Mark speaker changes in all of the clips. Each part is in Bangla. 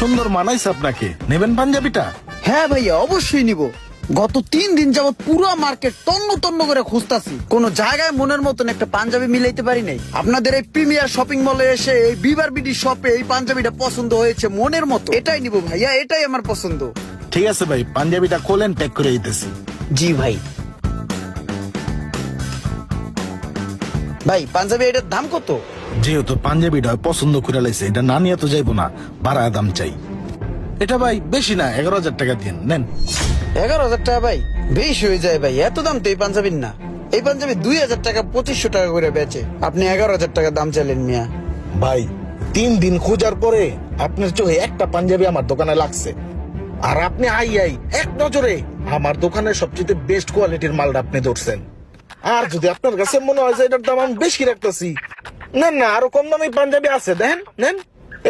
Speaker 1: সুন্দর মানাইছে আপনাকে, নেবেন পাঞ্জাবিটা?
Speaker 2: হ্যাঁ ভাইয়া, অবশ্যই নিব। গত 3 দিন যাবত পুরো মার্কেট তন্ন তন্ন করে খুঁজতাছি, কোন জায়গায় মনের মতন একটা পাঞ্জাবি মিলাইতে পারি নাই। আপনাদের এই প্রিমিয়ার শপিং মলে এসে এই বিবার বিডি শপে এই পাঞ্জাবিটা পছন্দ হয়েছে মনের মতো, এটাই নিব ভাইয়া, এটাই আমার পছন্দ।
Speaker 1: ঠিক আছে ভাই, পাঞ্জাবিটা খোলেন, প্যাক করে দিতেছি।
Speaker 2: জি ভাই। ভাই পাঞ্জাবি এটার দাম কত?
Speaker 1: যেহেতু পাঞ্জাবিটা পছন্দ করে লাইছে, এটা না নিয়ে তো যাইবো না, বাড়া দাম চাই। এটা ভাই বেশি না, 11,000 টাকা দিন, নেন।
Speaker 2: 11,000 টাকা ভাই বেশি হয়ে যায় ভাই, এত দাম তো এই পাঞ্জাবির না। এই পাঞ্জাবি 2,000 টাকা 2500 টাকা করে বেচে, আপনি 11,000 টাকা দাম চাইলেন মিয়া।
Speaker 1: ভাই 3 দিন খোঁজার পরে আপনার চোখে একটা পাঞ্জাবি আমার দোকানে লাগছে, আর আপনি আই এক নজরে আমার দোকানের সবচেয়ে বেস্ট কোয়ালিটির মালটা আপনি ধরছেন। আর যদি আপনার কাছে মনে হয় যে এটার দাম আমি বেশি রাখতেছি, নেন না, আরো কম দামি পাঞ্জাবি আছে, দেখেন নেন।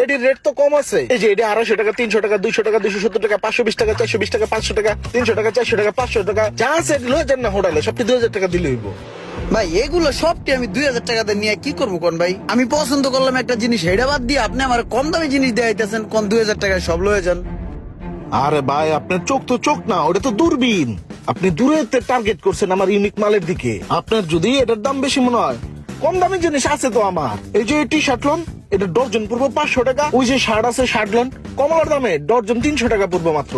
Speaker 1: এটির রেট তো কম আছে, এই যে এটা 250 টাকা, 300 টাকা, 200 টাকা, 270 টাকা, 520 টাকা, 420 টাকা, 500 টাকা, 300 টাকা, 400 টাকা, 500 টাকা, যা আছে লয়ে যান না হোটেলে, সবটি 2,000 টাকা দিলে হইব।
Speaker 2: ভাই এগুলো সবটি আমি 2,000 টাকা দিয়ে নিয়ে কি করবো কোন ভাই? আমি পছন্দ করলাম একটা জিনিস, হেডা বাদ দিয়ে আপনি আমার কম দামি জিনিস দিয়ে আইতেছেন, কোন 2,000 টাকায় সব লয়ে যান।
Speaker 1: আরে ভাই, আপনার চোখ তো চোখ না, ওটা তো দূরবীন। আপনি দূরে টার্গেট করছেন আমার ইউনিক মালের দিকে। আপনার যদি এটার দাম বেশি মনে হয়, কম দামি জিনিস আছে তো আমার। এই যে টি শার্ট লোন, এটা ডর্জন পড়বো 500 টাকা। ওই যে শার্ট আছে, শার্ট লোন কমলার দামে ডর্জন 300 টাকা পড়বো মাত্র।